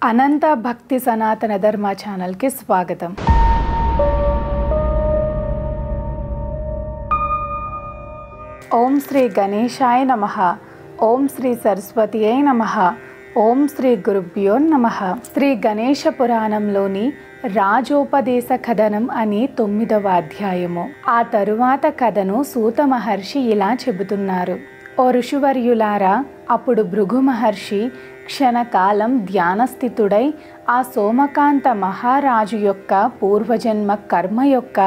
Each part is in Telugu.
అనంత భక్తి సనాతన ధర్మ ఛానల్కి స్వాగతం. ఓం శ్రీ గణేశాయ నమః. ఓం శ్రీ సరస్వతియే నమః. ఓం శ్రీ గురుభ్యో నమః. శ్రీ గణేశ పురాణంలోని రాజోపదేశ కథనం అని 9వ అధ్యాయము. ఆ తరువాత కథను సూత మహర్షి ఇలా చెబుతున్నారు. ఓ ఋషివర్యులారా, అప్పుడు భృగు మహర్షి క్షణకాలం ధ్యానస్థితుడై ఆ సోమకాంత మహారాజు యొక్క పూర్వజన్మ కర్మ యొక్క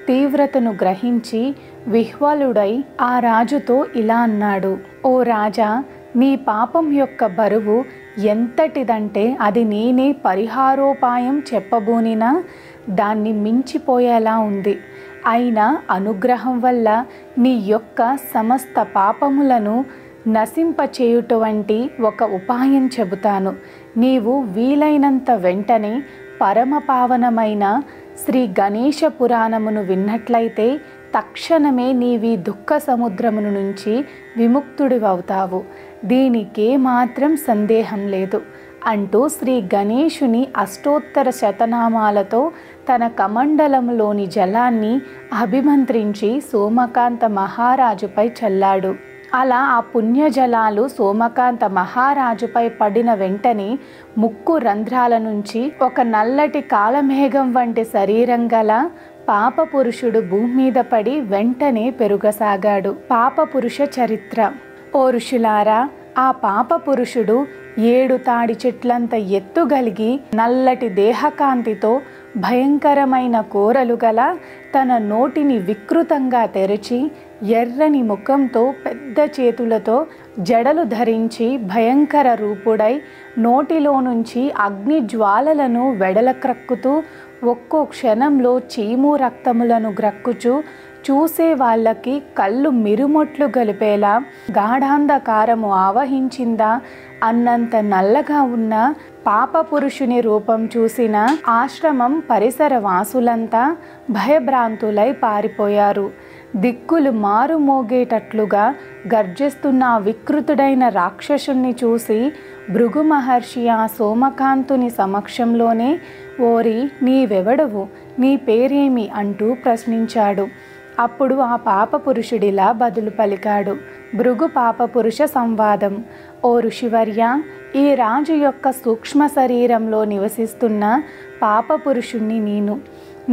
తీవ్రతను గ్రహించి విహ్వలుడై ఆ రాజుతో ఇలా అన్నాడు. ఓ రాజా, నీ పాపం యొక్క బరువు ఎంతటిదంటే అది నేనే పరిహారోపాయం చెప్పబోనినా దాన్ని మించిపోయేలా ఉంది. అయినా అనుగ్రహం వల్ల నీ యొక్క సమస్త పాపములను నశింపచేయుటువంటి ఒక ఉపాయం చెబుతాను. నీవు వీలైనంత వెంటనే పరమ పావనమైన శ్రీ గణేశ పురాణమును విన్నట్లయితే తక్షణమే నీవి దుఃఖ సముద్రమును నుంచి విముక్తుడివవుతావు. దీనికే మాత్రం సందేహం లేదు అంటూ శ్రీ గణేశుని అష్టోత్తర శతనామాలతో తన కమండలంలోని జలాన్ని అభిమంత్రించి సోమకాంత మహారాజుపై చల్లాడు. అలా ఆ పుణ్యజలాలు సోమకాంత మహారాజుపై పడిన వెంటనే ముక్కు రంధ్రాల నుంచి ఒక నల్లటి కాలమేఘం వంటి శరీరం గల పాప పురుషుడు భూమి మీద పడి వెంటనే పెరుగసాగాడు. పాప పురుష చరిత్ర. ఓ ఋషులారా, ఆ పాప పురుషుడు 7 తాడి చెట్లంత ఎత్తుగలిగి నల్లటి దేహకాంతితో భయంకరమైన కోరలు గల తన నోటిని వికృతంగా తెరిచి ఎర్రని ముఖంతో పెద్ద చేతులతో జడలు ధరించి భయంకర రూపుడై నోటిలో నుంచి అగ్ని జ్వాలలను వెడలక్రక్కుతూ ఒక్కో క్షణంలో చీము రక్తములను గ్రక్కుచూ చూసే వాళ్ళకి కళ్ళు మిరుమొట్లు గలిపేలా గాఢాంధకారము ఆవహించిందా అన్నంత నల్లగా ఉన్న పాప పురుషుని రూపం చూసిన ఆశ్రమం పరిసర వాసులంతా భయభ్రాంతులై పారిపోయారు. దిక్కులు మారుమోగేటట్లుగా గర్జిస్తున్న వికృతుడైన రాక్షసుని చూసి భృగు మహర్షి ఆ సోమకాంతుని సమక్షంలోనే, ఓరి నీవెవడవు, నీ పేరేమి అంటూ ప్రశ్నించాడు. అప్పుడు ఆ పాప పురుషుడిలా బదులు పలికాడు. భృగు పాప పురుష సంవాదం. ఓ ఋషివర్య, ఈ రాజు యొక్క సూక్ష్మ శరీరంలో నివసిస్తున్న పాప పురుషుణ్ణి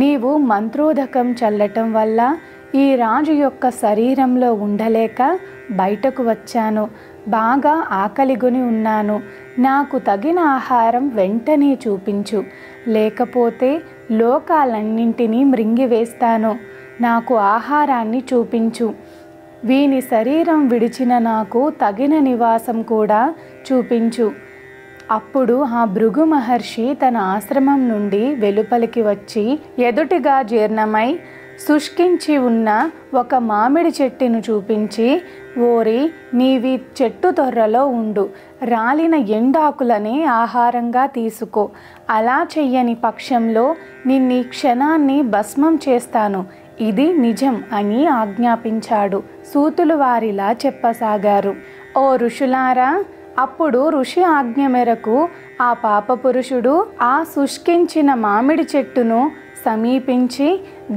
నీవు మంత్రోదకం చల్లటం వల్ల ఈ రాజు యొక్క శరీరంలో ఉండలేక బయటకు వచ్చాను. బాగా ఆకలిగొని ఉన్నాను. నాకు తగిన ఆహారం వెంటనే చూపించు, లేకపోతే లోకాలన్నింటినీ మృంగివేస్తాను. నాకు ఆహారాన్ని చూపించు. వీని శరీరం విడిచిన నాకు తగిన నివాసం కూడా చూపించు. అప్పుడు ఆ భృగు మహర్షి తన ఆశ్రమం నుండి వెలుపలికి వచ్చి ఎదుటిగా జీర్ణమై శుష్కించి ఉన్న ఒక మామిడి చెట్టును చూపించి, ఓరి నీవి చెట్టు తొర్రలో ఉండు, రాలిన ఎండాకులని ఆహారంగా తీసుకో. అలా చెయ్యని పక్షంలో నిన్నీ క్షణాన్ని భస్మం చేస్తాను. ఇది నిజం అని ఆజ్ఞాపించాడు. సూతులు వారిలా చెప్పసాగారు. ఓ ఋషులారా, అప్పుడు ఋషి ఆజ్ఞ మేరకు ఆ పాప పురుషుడు ఆ శుష్కించిన మామిడి చెట్టును సమీపించి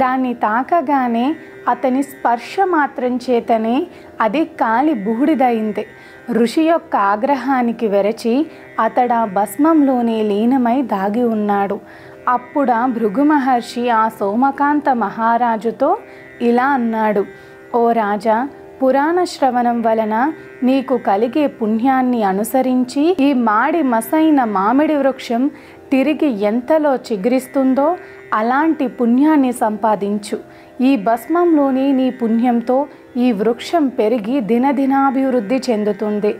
దాన్ని తాకగానే అతని స్పర్శ మాత్రం చేతనే అది కాలి బూడిదైంది. ఋషి యొక్క ఆగ్రహానికి వెరచి అతడా భస్మంలోనే లీనమై దాగి ఉన్నాడు. అప్పుడా భృగు మహర్షి ఆ సోమకాంత మహారాజుతో ఇలా అన్నాడు. ఓ రాజా, పురాణ శ్రవణం వలన నీకు కలిగే పుణ్యాన్ని అనుసరించి ఈ మాడి మసైన మామిడి వృక్షం తిరిగి ఎంతలో చిగురిస్తుందో అలాంటి పుణ్యాన్ని సంపాదించు. ఈ భస్మంలోని నీ పుణ్యంతో ఈ వృక్షం పెరిగి దినదినాభివృద్ధి చెందుతుంది.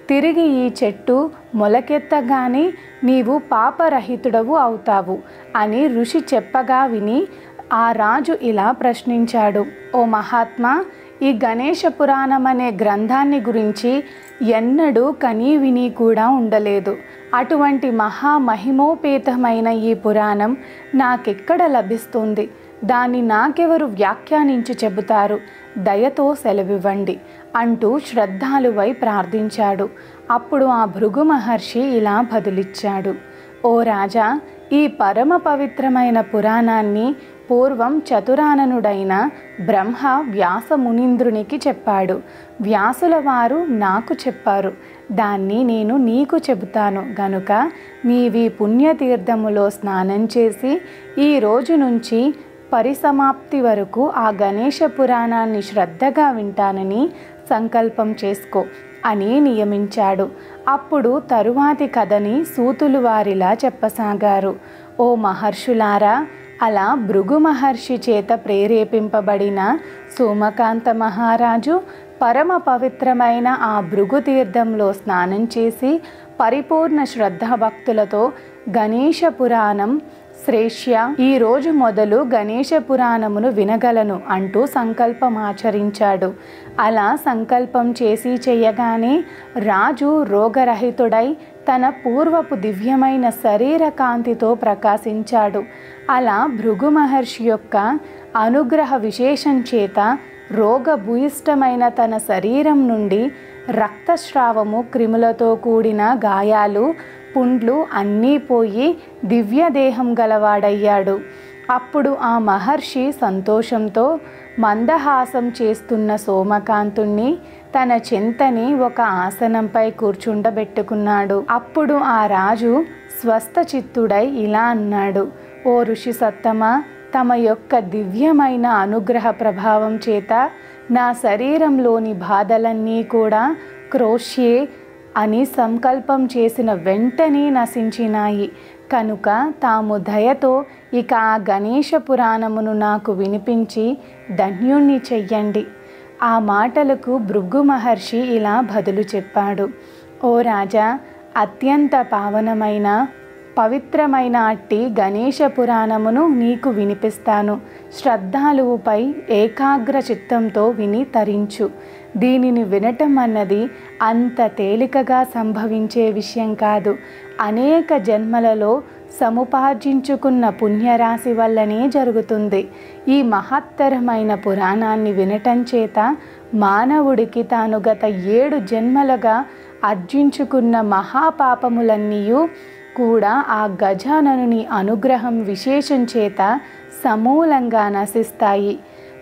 తిరిగి ఈ చెట్టు మొలకెత్తగానే నీవు పాపరహితుడవు అవుతావు అని ఋషి చెప్పగా విని ఆ రాజు ఇలా ప్రశ్నించాడు. ఓ మహాత్మా, ఈ గణేశ పురాణం అనే గ్రంథాన్ని గురించి ఎన్నడూ కనీ విని కూడా ఉండలేదు. అటువంటి మహామహిమోపేతమైన ఈ పురాణం నాకెక్కడ లభిస్తుంది? దాన్ని నాకెవరు వ్యాఖ్యానించి చెబుతారు? దయతో సెలవివ్వండి అంటూ శ్రద్ధాలువై ప్రార్థించాడు. అప్పుడు ఆ భృగు మహర్షి ఇలా బదులిచ్చాడు: ఓ రాజా, ఈ పరమ పవిత్రమైన పురాణాన్ని పూర్వం చతురాననుడైన బ్రహ్మ వ్యాస మునీంద్రునికి చెప్పాడు. వ్యాసుల వారు నాకు చెప్పారు. దాన్ని నేను నీకు చెబుతాను గనుక నీవి పుణ్యతీర్థములో స్నానం చేసి ఈ రోజు నుంచి పరిసమాప్తి వరకు ఆ గణేశ పురాణాన్ని శ్రద్ధగా వింటానని సంకల్పం చేసుకో అని నియమించాడు. అప్పుడు తరువాతి కథని సూతులు వారిలా చెప్పసాగారు: ఓ మహర్షులారా, అలా భృగు మహర్షి చేత ప్రేరేపింపబడిన సోమకాంత మహారాజు పరమ పవిత్రమైన ఆ భృగు తీర్థంలో స్నానం చేసి పరిపూర్ణ శ్రద్ధాభక్తులతో గణేశ పురాణం శ్రేష్య, ఈ రోజు మొదలు గణేశ పురాణమును వినగలను అంటూ సంకల్పమాచరించాడు. అలా సంకల్పం చేసి చెయ్యగానే రాజు రోగరహితుడై తన పూర్వపు దివ్యమైన శరీర కాంతితో ప్రకాశించాడు. అలా భృగు మహర్షి యొక్క అనుగ్రహ విశేషం చేత రోగభూయిష్టమైన తన శరీరం నుండి రక్తస్రావము, క్రిములతో కూడిన గాయాలు, పుండ్లు అన్నీ పోయి దివ్యదేహం గలవాడయ్యాడు. అప్పుడు ఆ మహర్షి సంతోషంతో మందహాసం చేస్తున్న సోమకాంతుణ్ణి తన చెంతని ఒక ఆసనంపై కూర్చుండబెట్టుకున్నాడు. అప్పుడు ఆ రాజు స్వస్థచిత్తుడై ఇలా అన్నాడు: ఓ ఋషి సత్తమా, తమ యొక్క దివ్యమైన అనుగ్రహ ప్రభావం చేత నా శరీరంలోని బాధలన్నీ కూడా క్రోష్యే అని సంకల్పం చేసిన వెంటనే నశించినాయి. కనుక తాము దయతో ఇక ఆ గణేశ పురాణమును నాకు వినిపించి ధన్యుణ్ణి చెయ్యండి. ఆ మాటలకు భృగు మహర్షి ఇలా బదులు చెప్పాడు: ఓ రాజా, అత్యంత పావనమైన పవిత్రమైన అట్టి గణేశ పురాణమును నీకు వినిపిస్తాను. శ్రద్ధాలువుపై ఏకాగ్ర చిత్తంతో విని తరించు. దీనిని వినటం అన్నది అంత తేలికగా సంభవించే విషయం కాదు. అనేక జన్మలలో సముపార్జించుకున్న పుణ్యరాశి వల్లనే జరుగుతుంది. ఈ మహత్తరమైన పురాణాన్ని వినటం చేత మానవుడికి తాను గత 7 జన్మలుగా ఆర్జించుకున్న మహాపాపములన్నీ కూడా ఆ గజాననుని అనుగ్రహం విశేషం చేత సమూలంగా నశిస్తాయి.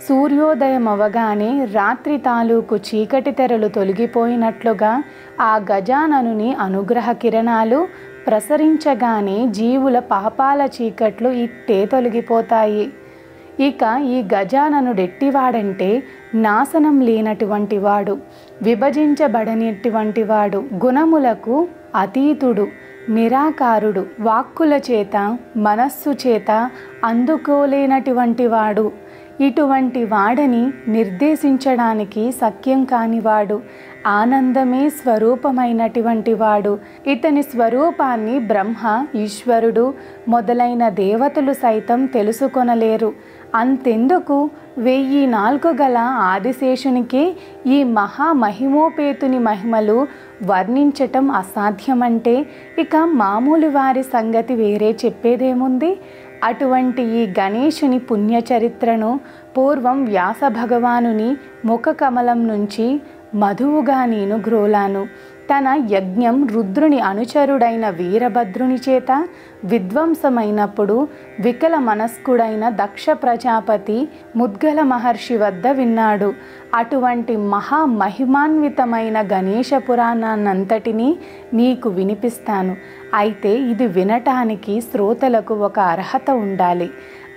సూర్యోదయం అవగానే రాత్రి తాలూకు చీకటి తెరలు తొలగిపోయినట్లుగా ఆ గజాననుని అనుగ్రహ కిరణాలు ప్రసరించగానే జీవుల పాపాల చీకట్లు ఇట్టే తొలగిపోతాయి. ఇక ఈ గజాననుడెట్టివాడంటే నాశనం లేనటువంటి వాడు, విభజించబడనటువంటి వాడు, గుణములకు అతీతుడు, నిరాకారుడు, వాక్కుల చేత మనస్సు చేత అందుకోలేనటువంటి వాడు. ఇటువంటి వాడని నిర్దేశించడానికి సఖ్యం కానివాడు, ఆనందమే స్వరూపమైనటువంటి వాడు. ఇతని స్వరూపాన్ని బ్రహ్మ, ఈశ్వరుడు మొదలైన దేవతలు సైతం తెలుసుకొనలేరు. అంతెందుకు 1000 నాలుగు గల ఆదిశేషునికే ఈ మహామహిమోపేతుని మహిమలు వర్ణించటం అసాధ్యమంటే ఇక మామూలు వారి సంగతి వేరే చెప్పేదేముంది? అటువంటి ఈ గణేశుని పుణ్యచరిత్రను పూర్వం వ్యాస భగవానుని ముఖ కమలం నుంచి మధువుగా నేను గ్రోలాను. తన యజ్ఞం రుద్రుని అనుచరుడైన వీరభద్రుని చేత విధ్వంసమైనప్పుడు వికల మనస్కుడైన దక్ష ప్రజాపతి ముద్గల మహర్షి వద్ద విన్నాడు. అటువంటి మహామహిమాన్వితమైన గణేశ పురాణాన్నంతటినీ నీకు వినిపిస్తాను. అయితే ఇది వినటానికి శ్రోతలకు ఒక అర్హత ఉండాలి.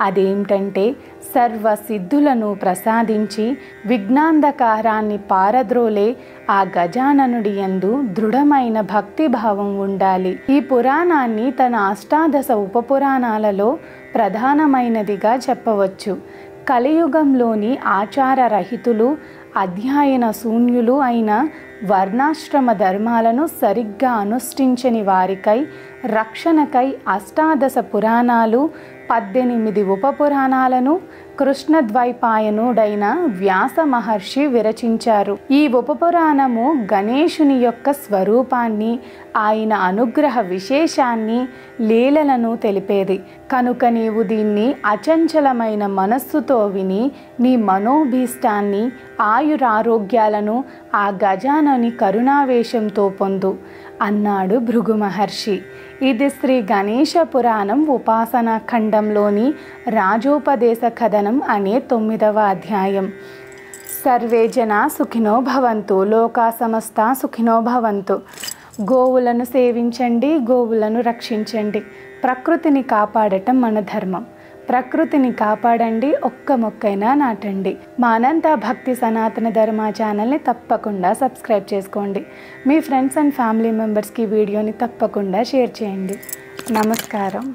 అదేమిటంటే సర్వ సిద్ధులను ప్రసాదించి విఘ్నాంధకారాన్ని పారద్రోలే ఆ గజాననుడి యందు దృఢమైన భక్తిభావం ఉండాలి. ఈ పురాణాన్ని తన అష్టాదశ ఉపపురాణాలలో ప్రధానమైనదిగా చెప్పవచ్చు. కలియుగంలోని ఆచారరహితులు, అధ్యయన శూన్యులు అయిన వర్ణాశ్రమ ధర్మాలను సరిగ్గా అనుష్ఠించని వారికై రక్షణకై అష్టాదశ పురాణాలు, 18 ఉపపురాణాలను కృష్ణద్వైపాయనుడైన వ్యాస మహర్షి విరచించారు. ఈ ఉపపురాణము గణేశుని యొక్క స్వరూపాన్ని, ఆయన అనుగ్రహ విశేషాన్ని, లీలలను తెలిపేది. కనుక నీవు దీన్ని అచంచలమైన మనస్సుతో విని నీ మనోభీష్టాన్ని, ఆయురారోగ్యాలను ఆ గజానని కరుణావేశంతో పొందు అన్నాడు భృగు మహర్షి. ఇది శ్రీ గణేశ పురాణం ఉపాసనా ఖండంలోని రాజోపదేశ కథనం అనే 9వ అధ్యాయం. సర్వే జనా సుఖినో భవంతు, లోకా సమస్తా సుఖినో భవంతు. గోవులను సేవించండి, గోవులను రక్షించండి. ప్రకృతిని కాపాడటం మన ధర్మం. ప్రకృతిని కాపాడండి, ఒక్క మొక్కైనా నాటండి. మా అనంత భక్తి సనాతన ధర్మ ఛానల్ని తప్పకుండా సబ్స్క్రైబ్ చేసుకోండి. మీ ఫ్రెండ్స్ అండ్ ఫ్యామిలీ మెంబర్స్కి వీడియోని తప్పకుండా షేర్ చేయండి. నమస్కారం.